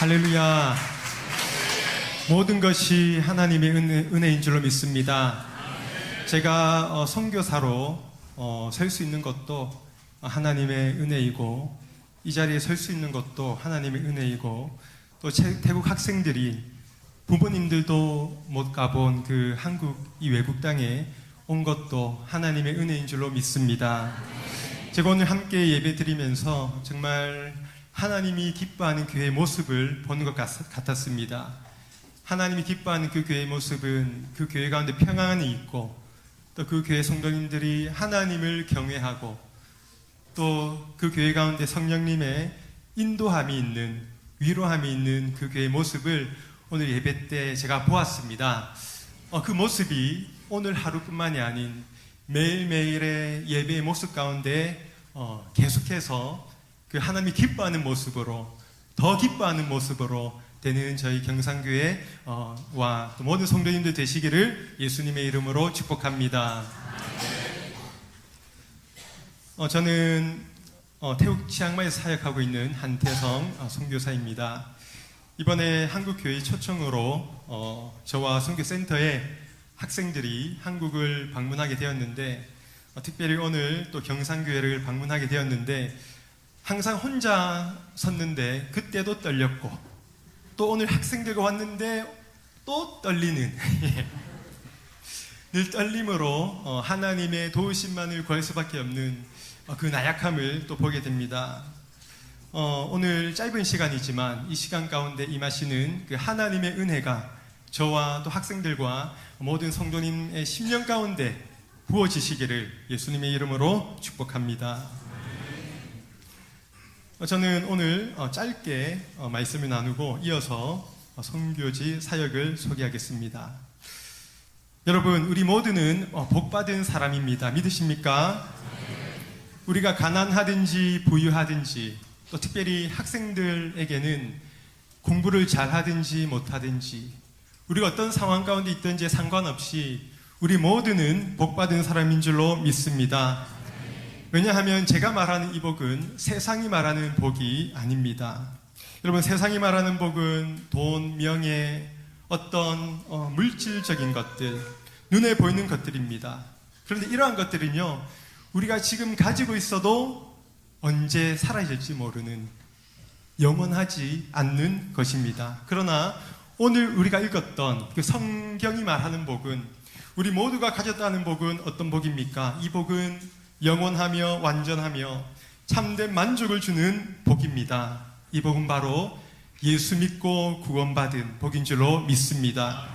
할렐루야. 모든 것이 하나님의 은혜인 줄로 믿습니다. 제가 선교사로 설 수 있는 것도 하나님의 은혜이고, 이 자리에 설 수 있는 것도 하나님의 은혜이고, 또 태국 학생들이 부모님들도 못 가본 그 한국 이 외국 땅에 온 것도 하나님의 은혜인 줄로 믿습니다. 제가 오늘 함께 예배 드리면서 정말 하나님이 기뻐하는 교회의 모습을 보는 것 같았습니다. 하나님이 기뻐하는 그 교회의 모습은 그 교회 가운데 평안이 있고, 또 그 교회 성도님들이 하나님을 경외하고, 또 그 교회 가운데 성령님의 인도함이 있는, 위로함이 있는 그 교회의 모습을 오늘 예배 때 제가 보았습니다. 그 모습이 오늘 하루뿐만이 아닌 매일매일의 예배의 모습 가운데 계속해서 그 하나님이 기뻐하는 모습으로, 더 기뻐하는 모습으로 되는 저희 경상교회와 또 모든 성도님들 되시기를 예수님의 이름으로 축복합니다. 저는 태국 치앙마이에서 사역하고 있는 한태성 선교사입니다. 이번에 한국교회 초청으로 저와 선교센터에 학생들이 한국을 방문하게 되었는데, 특별히 오늘 또 경상교회를 방문하게 되었는데, 항상 혼자 섰는데 그때도 떨렸고, 또 오늘 학생들과 왔는데 또 떨리는 늘 떨림으로 하나님의 도우심만을 구할 수밖에 없는 그 나약함을 또 보게 됩니다. 오늘 짧은 시간이지만 이 시간 가운데 임하시는 그 하나님의 은혜가 저와 또 학생들과 모든 성도님의 심령 가운데 부어지시기를 예수님의 이름으로 축복합니다. 저는 오늘 짧게 말씀을 나누고 이어서 선교지 사역을 소개하겠습니다. 여러분, 우리 모두는 복받은 사람입니다. 믿으십니까? 우리가 가난하든지 부유하든지, 또 특별히 학생들에게는 공부를 잘하든지 못하든지, 우리가 어떤 상황 가운데 있든지 상관없이 우리 모두는 복받은 사람인 줄로 믿습니다. 왜냐하면 제가 말하는 이 복은 세상이 말하는 복이 아닙니다. 여러분, 세상이 말하는 복은 돈, 명예, 어떤 물질적인 것들, 눈에 보이는 것들입니다. 그런데 이러한 것들은요, 우리가 지금 가지고 있어도 언제 사라질지 모르는, 영원하지 않는 것입니다. 그러나 오늘 우리가 읽었던 그 성경이 말하는 복은, 우리 모두가 가졌다는 복은 어떤 복입니까? 이 복은 영원하며 완전하며 참된 만족을 주는 복입니다. 이 복은 바로 예수 믿고 구원받은 복인 줄로 믿습니다.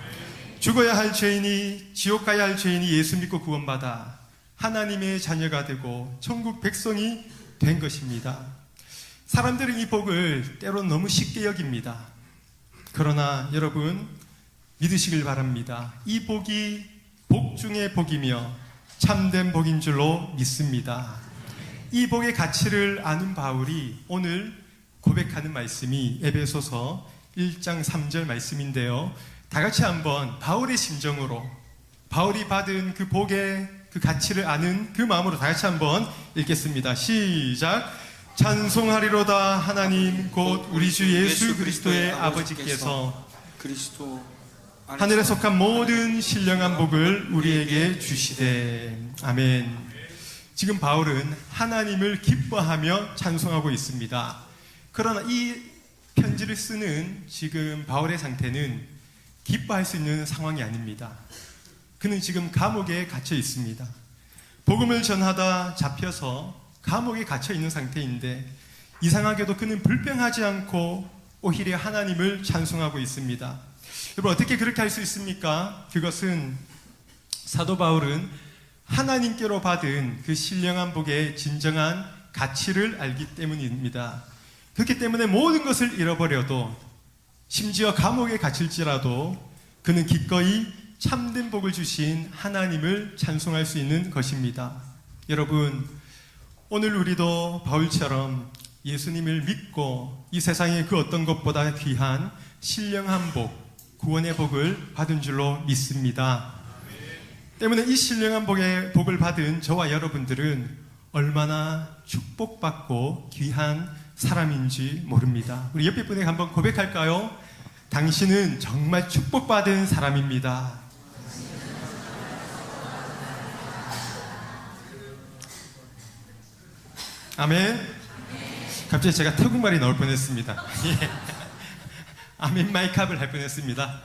죽어야 할 죄인이, 지옥 가야 할 죄인이 예수 믿고 구원받아 하나님의 자녀가 되고 천국 백성이 된 것입니다. 사람들은 이 복을 때로는 너무 쉽게 여깁니다. 그러나 여러분, 믿으시길 바랍니다. 이 복이 복 중의 복이며 참된 복인 줄로 믿습니다. 이 복의 가치를 아는 바울이 오늘 고백하는 말씀이 에베소서 1장 3절 말씀인데요, 다 같이 한번 바울의 심정으로, 바울이 받은 그 복의 그 가치를 아는 그 마음으로 다 같이 한번 읽겠습니다. 시작. 찬송하리로다 하나님 곧 우리 주 예수 그리스도의 아버지께서 하늘에 속한 모든 신령한 복을 우리에게 주시되. 아멘. 지금 바울은 하나님을 기뻐하며 찬송하고 있습니다. 그러나 이 편지를 쓰는 지금 바울의 상태는 기뻐할 수 있는 상황이 아닙니다. 그는 지금 감옥에 갇혀 있습니다. 복음을 전하다 잡혀서 감옥에 갇혀 있는 상태인데, 이상하게도 그는 불평하지 않고 오히려 하나님을 찬송하고 있습니다. 여러분, 어떻게 그렇게 할 수 있습니까? 그것은 사도 바울은 하나님께로 받은 그 신령한 복의 진정한 가치를 알기 때문입니다. 그렇기 때문에 모든 것을 잃어버려도, 심지어 감옥에 갇힐지라도 그는 기꺼이 참된 복을 주신 하나님을 찬송할 수 있는 것입니다. 여러분, 오늘 우리도 바울처럼 예수님을 믿고 이 세상의 그 어떤 것보다 귀한 신령한 복, 구원의 복을 받은 줄로 믿습니다. 때문에 이 신령한 복을 받은 저와 여러분들은 얼마나 축복받고 귀한 사람인지 모릅니다. 우리 옆에 분에게 한번 고백할까요? 당신은 정말 축복받은 사람입니다. 아멘. 갑자기 제가 태국말이 나올 뻔했습니다. 예. 아멘 마이캅을 할 뻔했습니다.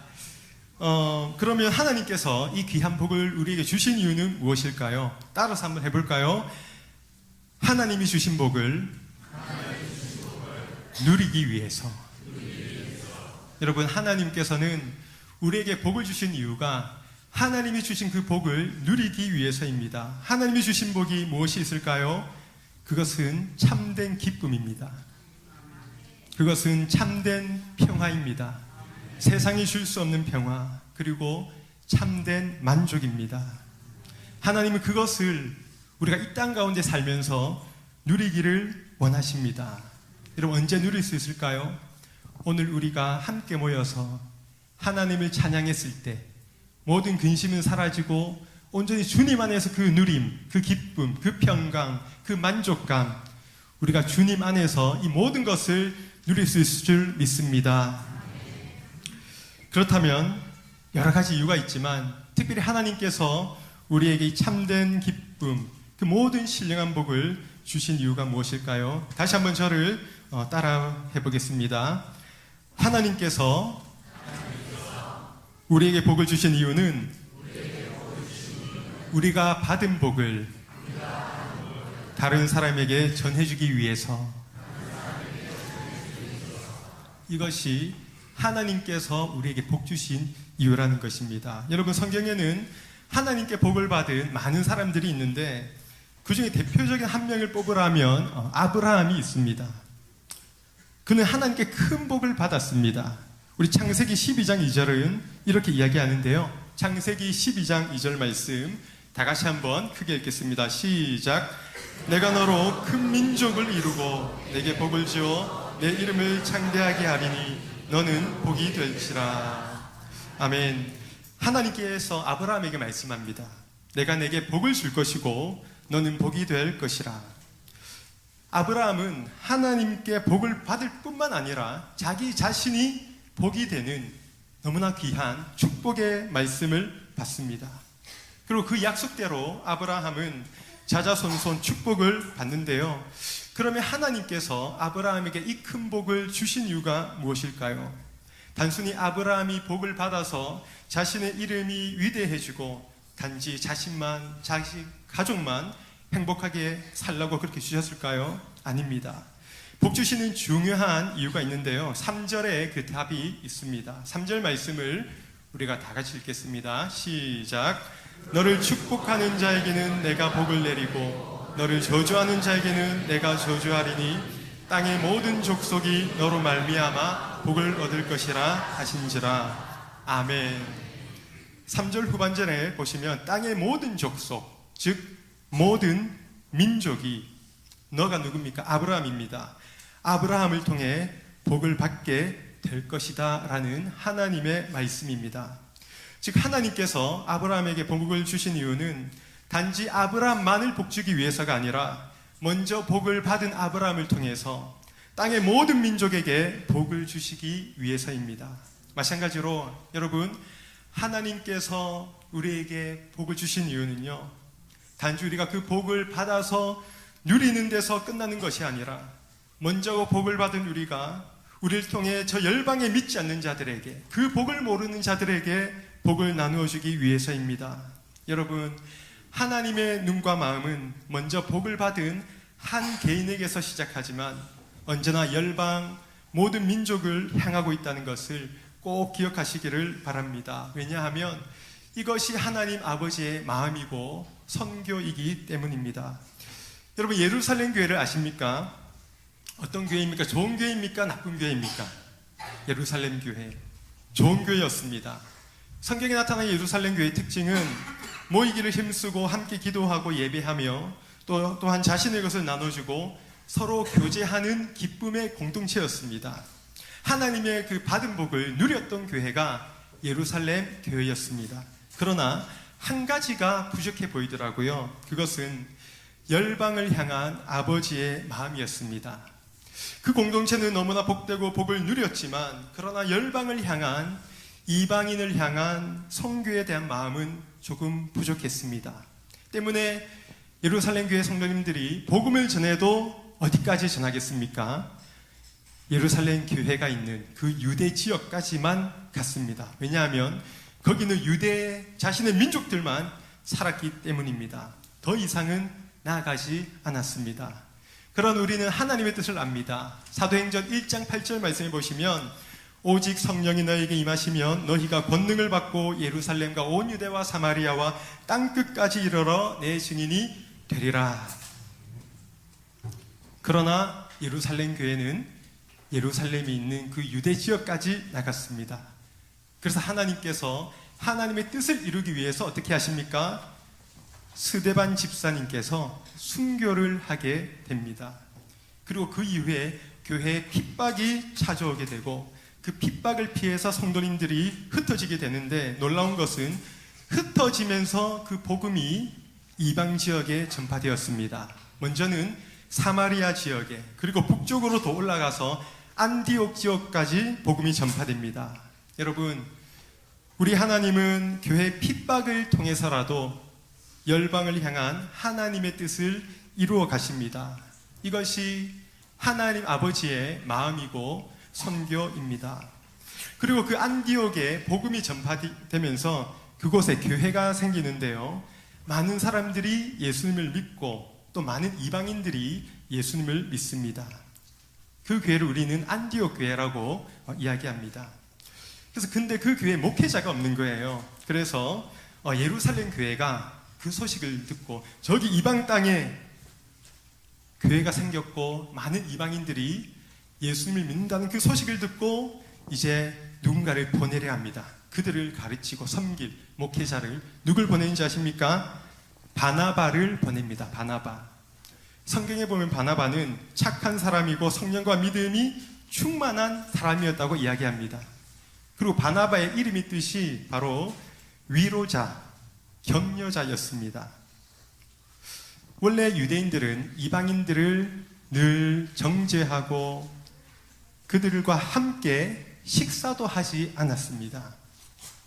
그러면 하나님께서 이 귀한 복을 우리에게 주신 이유는 무엇일까요? 따라서 한번 해볼까요? 하나님이 주신 복을 누리기 위해서. 여러분, 하나님께서는 우리에게 복을 주신 이유가 하나님이 주신 그 복을 누리기 위해서입니다. 하나님이 주신 복이 무엇이 있을까요? 그것은 참된 기쁨입니다. 그것은 참된 평화입니다. 세상이 줄 수 없는 평화, 그리고 참된 만족입니다. 하나님은 그것을 우리가 이 땅 가운데 살면서 누리기를 원하십니다. 여러분, 언제 누릴 수 있을까요? 오늘 우리가 함께 모여서 하나님을 찬양했을 때 모든 근심은 사라지고 온전히 주님 안에서 그 누림, 그 기쁨, 그 평강, 그 만족감, 우리가 주님 안에서 이 모든 것을 누릴 수 있을 줄 믿습니다. 그렇다면 여러 가지 이유가 있지만 특별히 하나님께서 우리에게 이 참된 기쁨, 그 모든 신령한 복을 주신 이유가 무엇일까요? 다시 한번 저를 따라 해보겠습니다. 하나님께서 우리에게 복을 주신 이유는 우리가 받은 복을 다른 사람에게 전해주기 위해서. 이것이 하나님께서 우리에게 복 주신 이유라는 것입니다. 여러분, 성경에는 하나님께 복을 받은 많은 사람들이 있는데 그 중에 대표적인 한 명을 뽑으라면 아브라함이 있습니다. 그는 하나님께 큰 복을 받았습니다. 우리 창세기 12장 2절은 이렇게 이야기하는데요. 창세기 12장 2절 말씀 다 같이 한번 크게 읽겠습니다. 시작. 내가 너로 큰 민족을 이루고 내게 복을 주어 내 이름을 창대하게 하리니 너는 복이 될지라. 아멘. 하나님께서 아브라함에게 말씀합니다. 내가 내게 복을 줄 것이고 너는 복이 될 것이라. 아브라함은 하나님께 복을 받을 뿐만 아니라 자기 자신이 복이 되는 너무나 귀한 축복의 말씀을 받습니다. 그리고 그 약속대로 아브라함은 자자손손 축복을 받는데요. 그러면 하나님께서 아브라함에게 이 큰 복을 주신 이유가 무엇일까요? 단순히 아브라함이 복을 받아서 자신의 이름이 위대해지고 단지 자신만, 자식, 가족만 행복하게 살라고 그렇게 주셨을까요? 아닙니다. 복 주시는 중요한 이유가 있는데요. 3절에 그 답이 있습니다. 3절 말씀을 우리가 다 같이 읽겠습니다. 시작. 너를 축복하는 자에게는 내가 복을 내리고 너를 저주하는 자에게는 내가 저주하리니 땅의 모든 족속이 너로 말미암아 복을 얻을 것이라 하신지라. 아멘. 3절 후반전에 보시면 땅의 모든 족속, 즉 모든 민족이, 너가 누굽니까? 아브라함입니다. 아브라함을 통해 복을 받게 될 것이다 라는 하나님의 말씀입니다. 즉 하나님께서 아브라함에게 복을 주신 이유는 단지 아브라함만을 복주기 위해서가 아니라 먼저 복을 받은 아브라함을 통해서 땅의 모든 민족에게 복을 주시기 위해서입니다. 마찬가지로 여러분, 하나님께서 우리에게 복을 주신 이유는요, 단지 우리가 그 복을 받아서 누리는 데서 끝나는 것이 아니라 먼저 복을 받은 우리가 우리를 통해 저 열방에 믿지 않는 자들에게, 그 복을 모르는 자들에게 복을 나누어 주기 위해서입니다. 여러분, 하나님의 눈과 마음은 먼저 복을 받은 한 개인에게서 시작하지만 언제나 열방 모든 민족을 향하고 있다는 것을 꼭 기억하시기를 바랍니다. 왜냐하면 이것이 하나님 아버지의 마음이고 선교이기 때문입니다. 여러분, 예루살렘 교회를 아십니까? 어떤 교회입니까? 좋은 교회입니까? 나쁜 교회입니까? 예루살렘 교회, 좋은 교회였습니다. 성경에 나타난 예루살렘 교회의 특징은 모이기를 힘쓰고 함께 기도하고 예배하며 또한 자신의 것을 나눠주고 서로 교제하는 기쁨의 공동체였습니다. 하나님의 그 받은 복을 누렸던 교회가 예루살렘 교회였습니다. 그러나 한 가지가 부족해 보이더라고요. 그것은 열방을 향한 아버지의 마음이었습니다. 그 공동체는 너무나 복되고 복을 누렸지만 그러나 열방을 향한 이방인을 향한 선교에 대한 마음은 조금 부족했습니다. 때문에 예루살렘 교회 성도님들이 복음을 전해도 어디까지 전하겠습니까? 예루살렘 교회가 있는 그 유대 지역까지만 갔습니다. 왜냐하면 거기는 유대 자신의 민족들만 살았기 때문입니다. 더 이상은 나아가지 않았습니다. 그런 우리는 하나님의 뜻을 압니다. 사도행전 1장 8절 말씀해 보시면 오직 성령이 너에게 임하시면 너희가 권능을 받고 예루살렘과 온 유대와 사마리아와 땅끝까지 이르러 내 증인이 되리라. 그러나 예루살렘 교회는 예루살렘이 있는 그 유대 지역까지 나갔습니다. 그래서 하나님께서 하나님의 뜻을 이루기 위해서 어떻게 하십니까? 스데반 집사님께서 순교를 하게 됩니다. 그리고 그 이후에 교회에 핍박이 찾아오게 되고 그 핍박을 피해서 성도님들이 흩어지게 되는데 놀라운 것은 흩어지면서 그 복음이 이방 지역에 전파되었습니다. 먼저는 사마리아 지역에 그리고 북쪽으로 더 올라가서 안디옥 지역까지 복음이 전파됩니다. 여러분, 우리 하나님은 교회 핍박을 통해서라도 열방을 향한 하나님의 뜻을 이루어 가십니다. 이것이 하나님 아버지의 마음이고 선교입니다. 그리고 그 안디옥에 복음이 전파되면서 그곳에 교회가 생기는데요, 많은 사람들이 예수님을 믿고 또 많은 이방인들이 예수님을 믿습니다. 그 교회를 우리는 안디옥 교회라고 이야기합니다. 그래서 근데 그 교회에 목회자가 없는 거예요. 그래서 예루살렘 교회가 그 소식을 듣고 저기 이방 땅에 교회가 생겼고 많은 이방인들이 예수님을 믿는다는 그 소식을 듣고 이제 누군가를 보내려 합니다. 그들을 가르치고 섬길 목회자를 누굴 보내는지 아십니까? 바나바를 보냅니다. 바나바. 성경에 보면 바나바는 착한 사람이고 성령과 믿음이 충만한 사람이었다고 이야기합니다. 그리고 바나바의 이름의 뜻이 바로 위로자, 격려자였습니다. 원래 유대인들은 이방인들을 늘 정죄하고 그들과 함께 식사도 하지 않았습니다.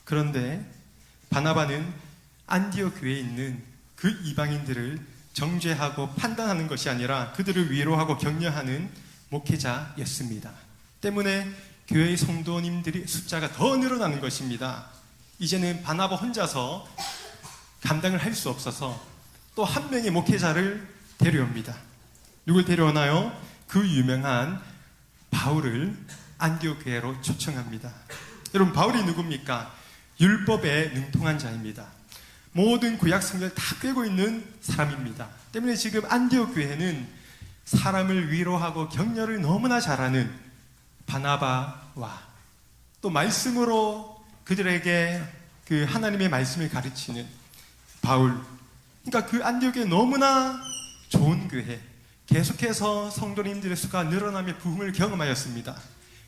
그런데 바나바는 안디옥 교회에 있는 그 이방인들을 정죄하고 판단하는 것이 아니라 그들을 위로하고 격려하는 목회자였습니다. 때문에 교회의 성도님들이 숫자가 더 늘어나는 것입니다. 이제는 바나바 혼자서 감당을 할 수 없어서 또 한 명의 목회자를 데려옵니다. 누굴 데려오나요? 그 유명한 바울을 안디옥 교회로 초청합니다. 여러분, 바울이 누굽니까? 율법에 능통한 자입니다. 모든 구약 성경을 다 꿰고 있는 사람입니다. 때문에 지금 안디옥 교회는 사람을 위로하고 격려를 너무나 잘하는 바나바와 또 말씀으로 그들에게 그 하나님의 말씀을 가르치는 바울, 그러니까 그 안디옥에 너무나 좋은 교회, 계속해서 성도님들의 수가 늘어나며 부흥을 경험하였습니다.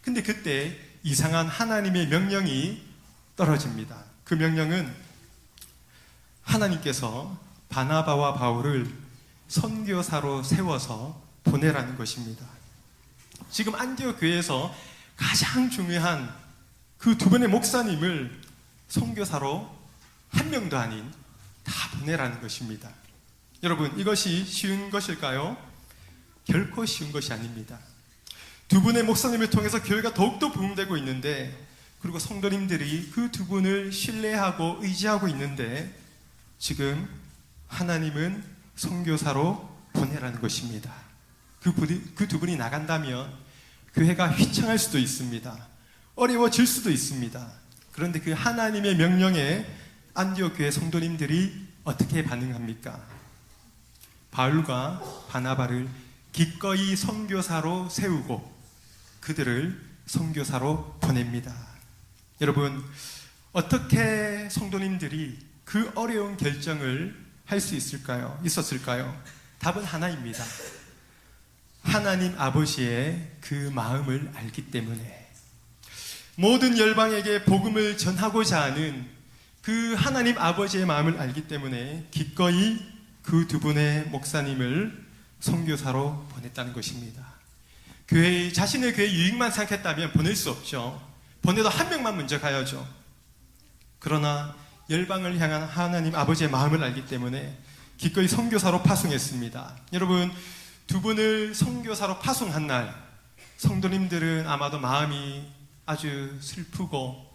근데 그때 이상한 하나님의 명령이 떨어집니다. 그 명령은 하나님께서 바나바와 바울을 선교사로 세워서 보내라는 것입니다. 지금 안디옥 교회에서 가장 중요한 그 두 분의 목사님을 선교사로 한 명도 아닌 다 보내라는 것입니다. 여러분, 이것이 쉬운 것일까요? 결코 쉬운 것이 아닙니다. 두 분의 목사님을 통해서 교회가 더욱더 부흥되고 있는데, 그리고 성도님들이 그 두 분을 신뢰하고 의지하고 있는데, 지금 하나님은 선교사로 보내라는 것입니다. 그 두 분이 나간다면 교회가 휘청할 수도 있습니다. 어려워질 수도 있습니다. 그런데 그 하나님의 명령에 안디옥 교회 성도님들이 어떻게 반응합니까? 바울과 바나바를 기꺼이 선교사로 세우고 그들을 선교사로 보냅니다. 여러분, 어떻게 성도님들이 그 어려운 결정을 할 수 있었을까요? 답은 하나입니다. 하나님 아버지의 그 마음을 알기 때문에, 모든 열방에게 복음을 전하고자 하는 그 하나님 아버지의 마음을 알기 때문에 기꺼이 그 두 분의 목사님을 선교사로 보냈다는 것입니다. 자신의 교회 유익만 생각했다면 보낼 수 없죠. 보내도 한 명만 먼저 가야죠. 그러나 열방을 향한 하나님 아버지의 마음을 알기 때문에 기꺼이 선교사로 파송했습니다. 여러분, 두 분을 선교사로 파송한 날 성도님들은 아마도 마음이 아주 슬프고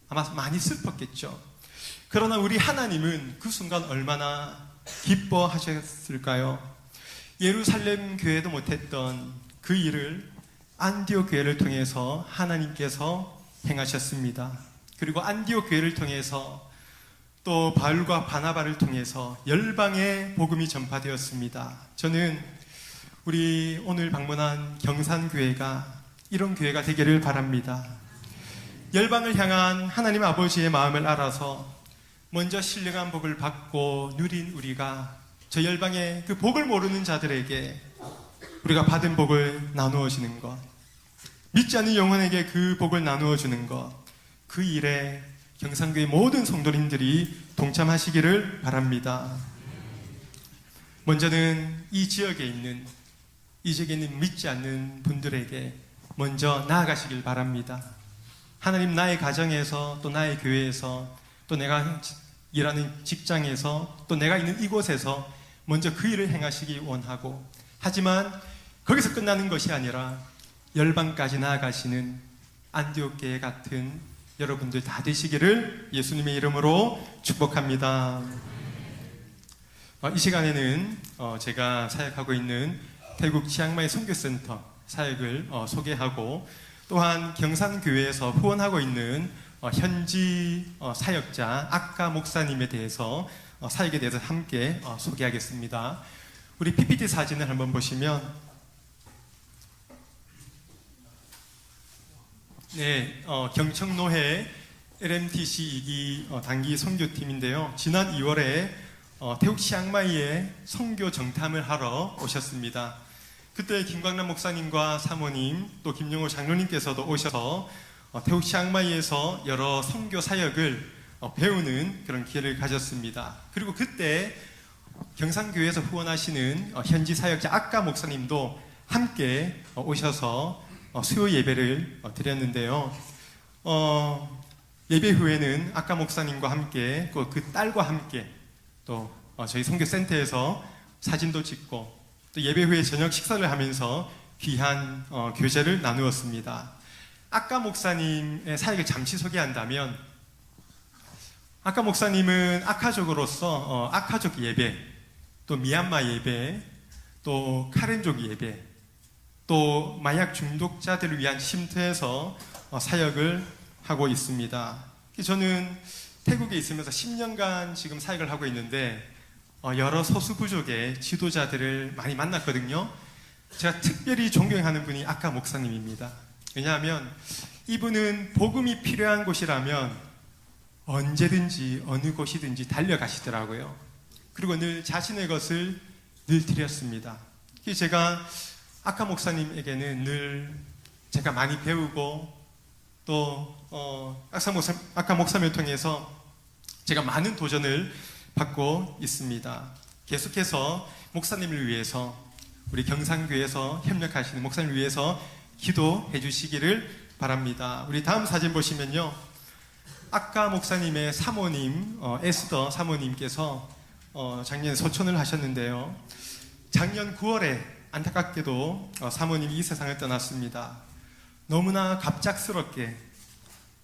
아마 많이 슬펐겠죠. 그러나 우리 하나님은 그 순간 얼마나 기뻐하셨을까요? 예루살렘 교회도 못했던 그 일을 안디옥 교회를 통해서 하나님께서 행하셨습니다. 그리고 안디옥 교회를 통해서 또 바울과 바나바를 통해서 열방의 복음이 전파되었습니다. 저는 우리 오늘 방문한 경산교회가 이런 교회가 되기를 바랍니다. 열방을 향한 하나님 아버지의 마음을 알아서 먼저 신령한 복을 받고 누린 우리가 저 열방의 그 복을 모르는 자들에게 우리가 받은 복을 나누어 주는 것, 믿지 않는 영혼에게 그 복을 나누어 주는 것, 그 일에 경산교회 모든 성도님들이 동참하시기를 바랍니다. 먼저는 이 지역에 있는 믿지 않는 분들에게 먼저 나아가시길 바랍니다. 하나님, 나의 가정에서 또 나의 교회에서 또 내가 일하는 직장에서 또 내가 있는 이곳에서 먼저 그 일을 행하시기 원하고, 하지만 거기서 끝나는 것이 아니라 열방까지 나아가시는 안디옥 교회 같은 여러분들 다 되시기를 예수님의 이름으로 축복합니다. 이 시간에는 제가 사역하고 있는 태국 치앙마이 선교센터 사역을 소개하고, 또한 경산교회에서 후원하고 있는 현지 사역자 아까 목사님에 대해서 사역에 대해서 함께 소개하겠습니다. 우리 PPT 사진을 한번 보시면, 네, 경청노회 LMTC 2기 단기 선교팀인데요. 지난 2월에 태국 치앙마이에 선교 정탐을 하러 오셨습니다. 그때 김광남 목사님과 사모님 또 김용호 장로님께서도 오셔서 태국 치앙마이에서 여러 선교 사역을 배우는 그런 기회를 가졌습니다. 그리고 그때 경산교회에서 후원하시는 현지 사역자 아까 목사님도 함께 오셔서 수요 예배를 드렸는데요. 예배 후에는 아까 목사님과 함께 그 딸과 함께 또 저희 선교센터에서 사진도 찍고 또 예배 후에 저녁 식사를 하면서 귀한 교제를 나누었습니다. 아까 목사님의 사역을 잠시 소개한다면, 아까 목사님은 아카족으로서 아카족 예배, 또 미얀마 예배, 또 카렌족 예배, 또 마약 중독자들을 위한 쉼터에서 사역을 하고 있습니다. 저는 태국에 있으면서 10년간 지금 사역을 하고 있는데 여러 소수 부족의 지도자들을 많이 만났거든요. 제가 특별히 존경하는 분이 아까 목사님입니다. 왜냐하면 이분은 복음이 필요한 곳이라면 언제든지 어느 곳이든지 달려가시더라고요. 그리고 늘 자신의 것을 늘 드렸습니다. 제가 아까 목사님에게는 늘 제가 많이 배우고 또 아까 목사님을 통해서 제가 많은 도전을 받고 있습니다. 계속해서 목사님을 위해서, 우리 경산교회에서 협력하시는 목사님을 위해서 기도해 주시기를 바랍니다. 우리 다음 사진 보시면요, 아까 목사님의 사모님 에스더 사모님께서 작년 소천을 하셨는데요. 작년 9월에 안타깝게도 사모님이 이 세상을 떠났습니다. 너무나 갑작스럽게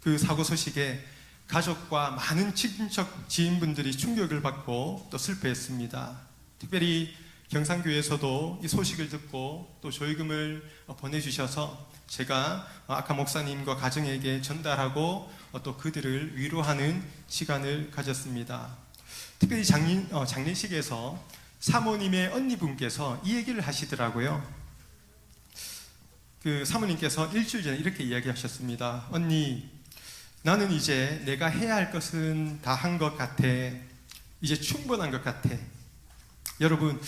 그 사고 소식에 가족과 많은 친척 지인분들이 충격을 받고 또 슬퍼했습니다. 특별히 경산교회에서도 이 소식을 듣고 또 조의금을 보내주셔서 제가 아까 목사님과 가정에게 전달하고 또 그들을 위로하는 시간을 가졌습니다. 특별히 장례식에서 사모님의 언니분께서 이 얘기를 하시더라고요. 그 사모님께서 일주일 전에 이렇게 이야기하셨습니다. 언니, 나는 이제 내가 해야 할 것은 다 한 것 같아. 이제 충분한 것 같아. 여러분,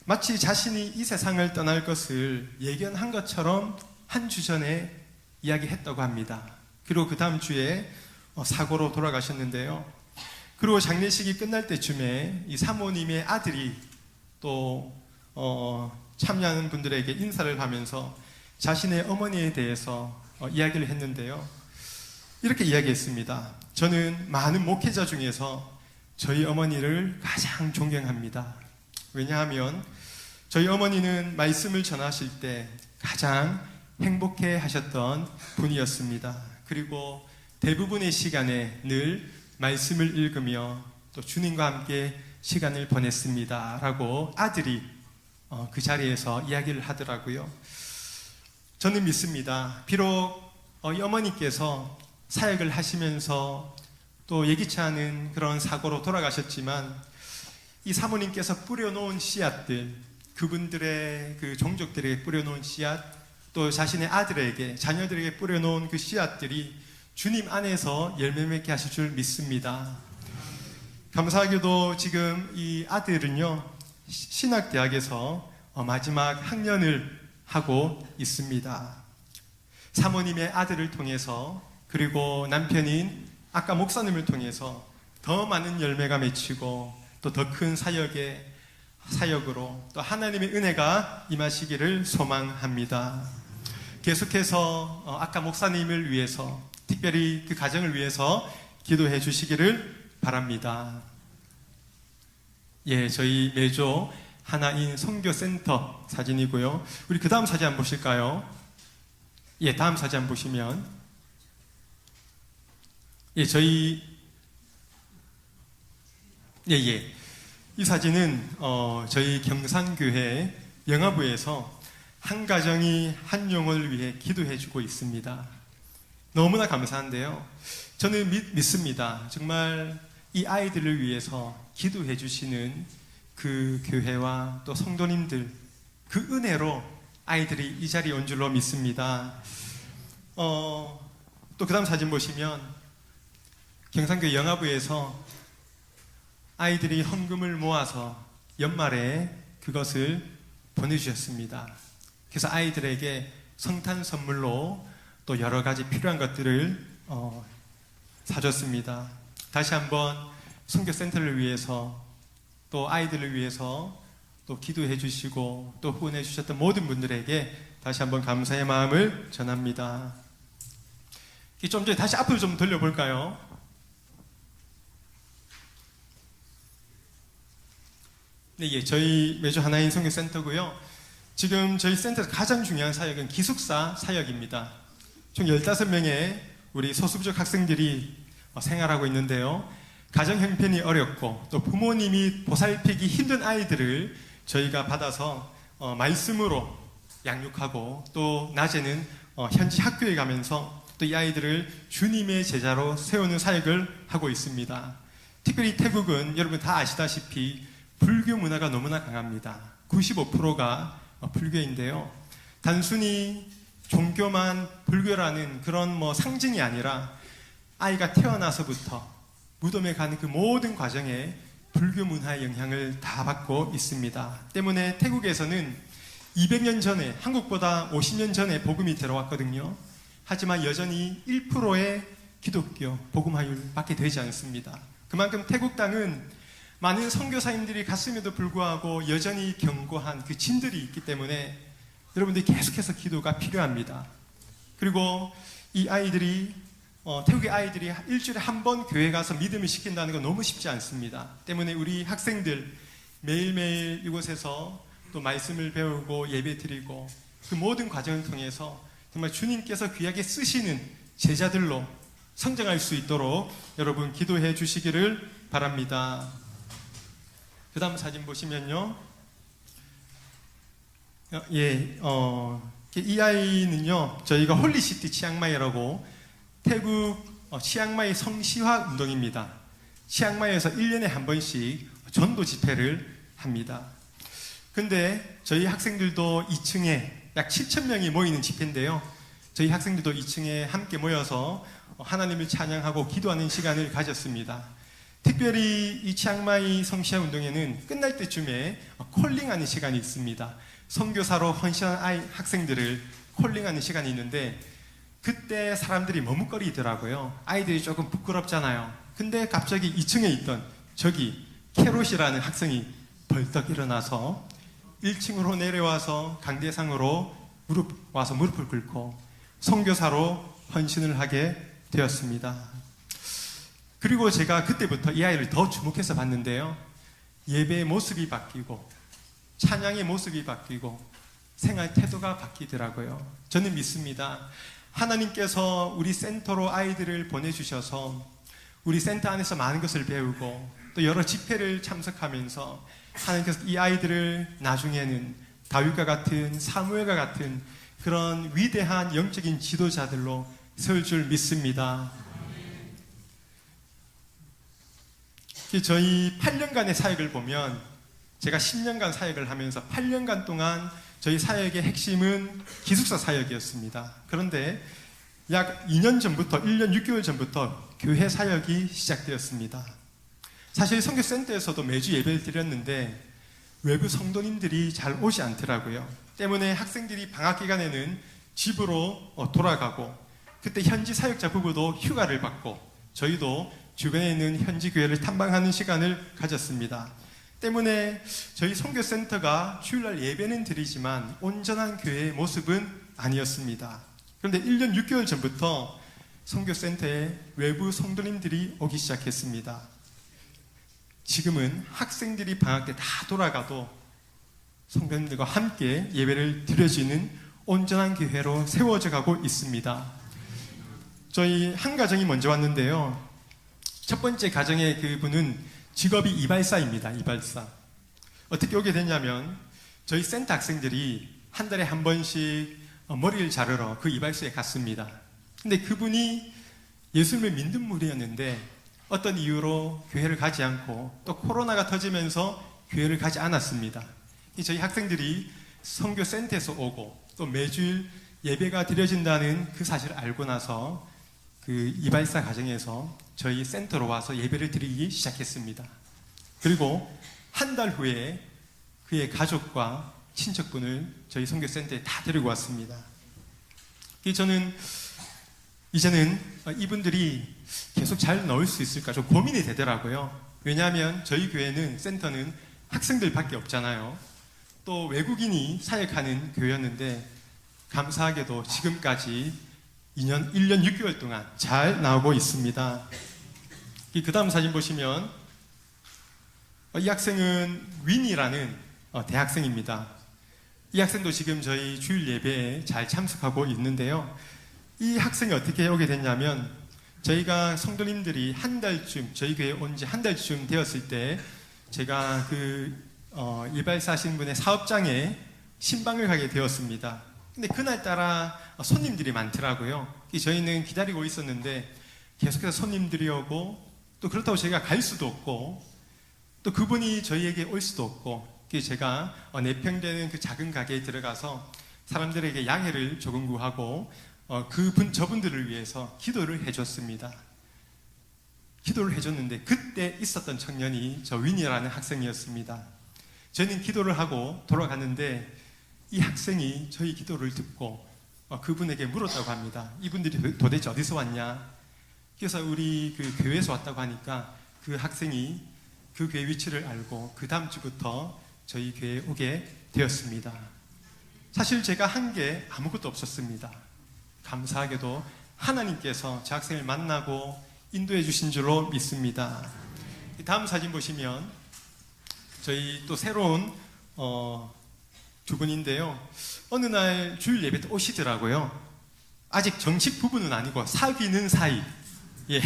마치 자신이 이 세상을 떠날 것을 예견한 것처럼 한 주 전에 이야기했다고 합니다. 그리고 그 다음 주에 사고로 돌아가셨는데요. 그리고 장례식이 끝날 때쯤에 이 사모님의 아들이 또 참여하는 분들에게 인사를 하면서 자신의 어머니에 대해서 이야기를 했는데요. 이렇게 이야기했습니다. 저는 많은 목회자 중에서 저희 어머니를 가장 존경합니다. 왜냐하면 저희 어머니는 말씀을 전하실 때 가장 행복해 하셨던 분이었습니다. 그리고 대부분의 시간에 늘 말씀을 읽으며 또 주님과 함께 시간을 보냈습니다. 라고 아들이 그 자리에서 이야기를 하더라고요. 저는 믿습니다. 비록 이 어머니께서 사역을 하시면서 또 예기치 않은 그런 사고로 돌아가셨지만 이 사모님께서 뿌려놓은 씨앗들, 그분들의 그 종족들에게 뿌려놓은 씨앗, 또 자신의 아들에게, 자녀들에게 뿌려놓은 그 씨앗들이 주님 안에서 열매 맺게 하실 줄 믿습니다. 감사하게도 지금 이 아들은요, 신학대학에서 마지막 학년을 하고 있습니다. 사모님의 아들을 통해서, 그리고 남편인 아까 목사님을 통해서 더 많은 열매가 맺히고 또 더 큰 사역으로 또 하나님의 은혜가 임하시기를 소망합니다. 계속해서 아까 목사님을 위해서, 특별히 그 가정을 위해서 기도해 주시기를 바랍니다. 예, 저희 매조 하나인 선교센터 사진이고요. 우리 그 다음 사진 한번 보실까요? 예, 다음 사진 한번 보시면, 예, 이 사진은 저희 경산교회 영화부에서 한 가정이 한 영혼을 위해 기도해주고 있습니다. 너무나 감사한데요. 저는 믿습니다. 정말 이 아이들을 위해서 기도해주시는 그 교회와 또 성도님들, 그 은혜로 아이들이 이 자리에 온 줄로 믿습니다. 또 그 다음 사진 보시면 경산교회 영화부에서 아이들이 헌금을 모아서 연말에 그것을 보내주셨습니다. 그래서 아이들에게 성탄 선물로 또 여러 가지 필요한 것들을 사줬습니다. 다시 한번 선교센터를 위해서 또 아이들을 위해서 또 기도해 주시고 또 후원해 주셨던 모든 분들에게 다시 한번 감사의 마음을 전합니다. 좀 전에 다시 앞으로 좀 돌려볼까요? 네, 예, 저희 매주 하나인 선교센터고요. 지금 저희 센터에서 가장 중요한 사역은 기숙사 사역입니다. 총 15명의 우리 소수부족 학생들이 생활하고 있는데요. 가정 형편이 어렵고 또 부모님이 보살피기 힘든 아이들을 저희가 받아서 말씀으로 양육하고 또 낮에는 현지 학교에 가면서 또 이 아이들을 주님의 제자로 세우는 사역을 하고 있습니다. 특별히 태국은 여러분 다 아시다시피 불교 문화가 너무나 강합니다. 95%가 불교인데요. 단순히 종교만 불교라는 그런 상징이 아니라 아이가 태어나서부터 무덤에 가는 그 모든 과정에 불교 문화의 영향을 다 받고 있습니다. 때문에 태국에서는 200년 전에, 한국보다 50년 전에 복음이 들어왔거든요. 하지만 여전히 1%의 기독교 복음화율밖에 되지 않습니다. 그만큼 태국 땅은 많은 선교사님들이 갔음에도 불구하고 여전히 견고한 그 진들이 있기 때문에 여러분들이 계속해서 기도가 필요합니다. 그리고 이 아이들이 태국의 아이들이 일주일에 한 번 교회 가서 믿음을 시킨다는 건 너무 쉽지 않습니다. 때문에 우리 학생들 매일매일 이곳에서 또 말씀을 배우고 예배 드리고 그 모든 과정을 통해서 정말 주님께서 귀하게 쓰시는 제자들로 성장할 수 있도록 여러분 기도해 주시기를 바랍니다. 그 다음 사진 보시면요. 이 아이는요, 저희가 홀리시티 치앙마이라고 태국 치앙마이 성시화 운동입니다. 치앙마이에서 1년에 한 번씩 전도 집회를 합니다. 근데 저희 학생들도 2층에 약 7,000명이 모이는 집회인데요. 저희 학생들도 2층에 함께 모여서 하나님을 찬양하고 기도하는 시간을 가졌습니다. 특별히 이 치앙마이 성시화 운동회는 끝날 때쯤에 콜링하는 시간이 있습니다. 선교사로 헌신한 학생들을 콜링하는 시간이 있는데 그때 사람들이 머뭇거리더라고요. 아이들이 조금 부끄럽잖아요. 근데 갑자기 2층에 있던 저기 캐롯이라는 학생이 벌떡 일어나서 1층으로 내려와서 강대상으로 와서 무릎을 꿇고 선교사로 헌신을 하게 되었습니다. 그리고 제가 그때부터 이 아이를 더 주목해서 봤는데요. 예배의 모습이 바뀌고 찬양의 모습이 바뀌고 생활 태도가 바뀌더라고요. 저는 믿습니다. 하나님께서 우리 센터로 아이들을 보내주셔서 우리 센터 안에서 많은 것을 배우고 또 여러 집회를 참석하면서 하나님께서 이 아이들을 나중에는 다윗과 같은 사무엘과 같은 그런 위대한 영적인 지도자들로 세울 줄 믿습니다. 저희 8년간의 사역을 보면 제가 10년간 사역을 하면서 8년간 동안 저희 사역의 핵심은 기숙사 사역이었습니다. 그런데 약 2년 전부터 1년 6개월 전부터 교회 사역이 시작되었습니다. 사실 선교센터에서도 매주 예배를 드렸는데 외부 성도님들이 잘 오지 않더라고요. 때문에 학생들이 방학 기간에는 집으로 돌아가고 그때 현지 사역자 부부도 휴가를 받고 저희도 주변에 있는 현지 교회를 탐방하는 시간을 가졌습니다. 때문에 저희 선교센터가 주일날 예배는 드리지만 온전한 교회의 모습은 아니었습니다. 그런데 1년 6개월 전부터 선교센터에 외부 성도님들이 오기 시작했습니다. 지금은 학생들이 방학 때 다 돌아가도 성도님들과 함께 예배를 드려지는 온전한 교회로 세워져 가고 있습니다. 저희 한 가정이 먼저 왔는데요. 첫 번째 가정의 그분은 직업이 이발사입니다. 이발사. 어떻게 오게 됐냐면 저희 센터 학생들이 한 달에 한 번씩 머리를 자르러 그 이발소에 갔습니다. 근데 그분이 예수님을 믿는 분이었는데 어떤 이유로 교회를 가지 않고 또 코로나가 터지면서 교회를 가지 않았습니다. 저희 학생들이 선교센터에서 오고 또 매주일 예배가 드려진다는 그 사실을 알고 나서 그 이발사 가정에서 저희 센터로 와서 예배를 드리기 시작했습니다. 그리고 한 달 후에 그의 가족과 친척분을 저희 선교센터에 다 데리고 왔습니다. 저는 이제는 이분들이 계속 잘 넣을 수 있을까 좀 고민이 되더라고요. 왜냐하면 저희 교회는 센터는 학생들밖에 없잖아요. 또 외국인이 사역하는 교회였는데 감사하게도 지금까지 1년 6개월 동안 잘 나오고 있습니다. 그 다음 사진 보시면 이 학생은 윈이라는 대학생입니다. 이 학생도 지금 저희 주일 예배에 잘 참석하고 있는데요. 이 학생이 어떻게 오게 됐냐면 저희가 성도님들이 한 달쯤 저희 교회에 온 지 한 달쯤 되었을 때 제가 이발사 하시는 분의 사업장에 신방을 가게 되었습니다. 근데 그날따라 손님들이 많더라고요. 저희는 기다리고 있었는데 계속해서 손님들이 오고 또 그렇다고 저희가 갈 수도 없고 또 그분이 저희에게 올 수도 없고 제가 내평되는 그 작은 가게에 들어가서 사람들에게 양해를 조금 구하고 저분들을 위해서 기도를 해줬습니다. 기도를 해줬는데 그때 있었던 청년이 저 윈이라는 학생이었습니다. 저희는 기도를 하고 돌아갔는데 이 학생이 저희 기도를 듣고 그분에게 물었다고 합니다. 이분들이 도대체 어디서 왔냐? 그래서 우리 그 교회에서 왔다고 하니까 그 학생이 그 교회 위치를 알고 그 다음 주부터 저희 교회에 오게 되었습니다. 사실 제가 한 게 아무것도 없었습니다. 감사하게도 하나님께서 저 학생을 만나고 인도해 주신 줄로 믿습니다. 다음 사진 보시면 저희 또 새로운 두 분인데요. 어느 날 주일 예배 때 오시더라고요. 아직 정식 부부는 아니고 사귀는 사이. 예.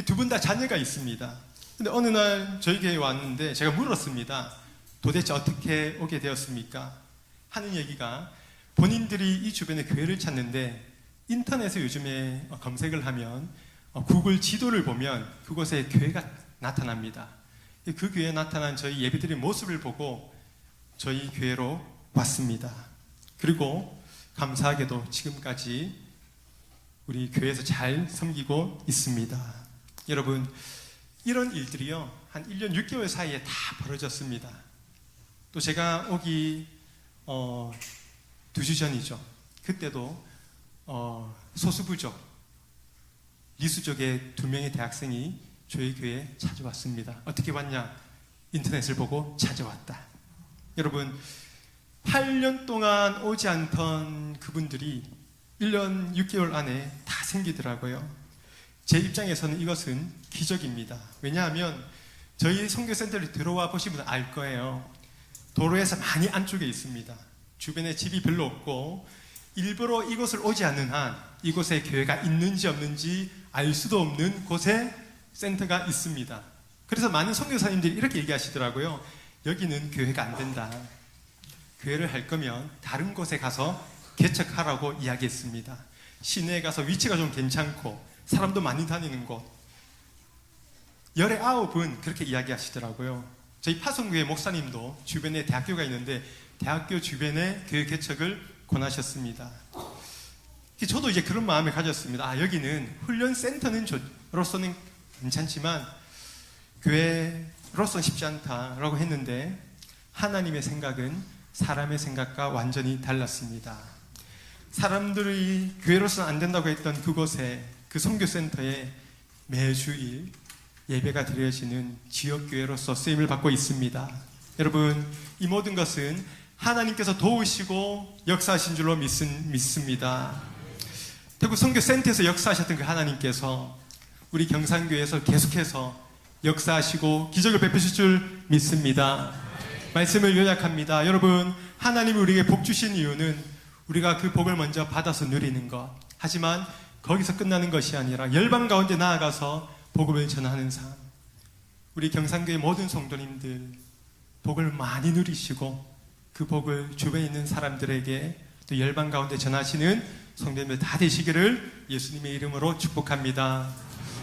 두 분 다 자녀가 있습니다. 근데 어느 날 저희 교회에 왔는데 제가 물었습니다. 도대체 어떻게 오게 되었습니까? 하는 얘기가 본인들이 이 주변에 교회를 찾는데 인터넷에 요즘에 검색을 하면 구글 지도를 보면 그곳에 교회가 나타납니다. 그 교회에 나타난 저희 예배드린 모습을 보고 저희 교회로 왔습니다. 그리고 감사하게도 지금까지 우리 교회에서 잘 섬기고 있습니다. 여러분, 이런 일들이요 한 1년 6개월 사이에 다 벌어졌습니다. 또 제가 오기 2주 전이죠. 그때도 소수부족 리수족의 2명의 대학생이 저희 교회에 찾아왔습니다. 어떻게 왔냐? 인터넷을 보고 찾아왔다. 여러분, 8년 동안 오지 않던 그분들이 1년 6개월 안에 다 생기더라고요. 제 입장에서는 이것은 기적입니다. 왜냐하면 저희 선교센터를 들어와 보시면 알 거예요. 도로에서 많이 안쪽에 있습니다. 주변에 집이 별로 없고 일부러 이곳을 오지 않는 한 이곳에 교회가 있는지 없는지 알 수도 없는 곳에 센터가 있습니다. 그래서 많은 선교사님들이 이렇게 얘기하시더라고요. 여기는 교회가 안 된다. 교회를 할 거면 다른 곳에 가서 개척하라고 이야기했습니다. 시내에 가서 위치가 좀 괜찮고 사람도 많이 다니는 곳. 19은 그렇게 이야기하시더라고요. 저희 파송교회 목사님도 주변에 대학교가 있는데 대학교 주변에 교회 개척을 권하셨습니다. 저도 이제 그런 마음을 가졌습니다. 여기는 훈련센터로서는 괜찮지만 교회로서는 쉽지 않다라고 했는데 하나님의 생각은 사람의 생각과 완전히 달랐습니다. 사람들이 교회로서는 안 된다고 했던 그곳에 그 선교센터에 매주일 예배가 드려지는 지역교회로서 쓰임을 받고 있습니다. 여러분, 이 모든 것은 하나님께서 도우시고 역사하신 줄로 믿습니다. 대구 선교센터에서 역사하셨던 그 하나님께서 우리 경산교회에서 계속해서 역사하시고 기적을 베푸실 줄 믿습니다. 말씀을 요약합니다. 여러분, 하나님이 우리에게 복 주신 이유는 우리가 그 복을 먼저 받아서 누리는 것. 하지만 거기서 끝나는 것이 아니라 열방 가운데 나아가서 복음을 전하는 삶. 우리 경산교회 모든 성도님들 복을 많이 누리시고 그 복을 주변에 있는 사람들에게 또 열방 가운데 전하시는 성도님들 다 되시기를 예수님의 이름으로 축복합니다.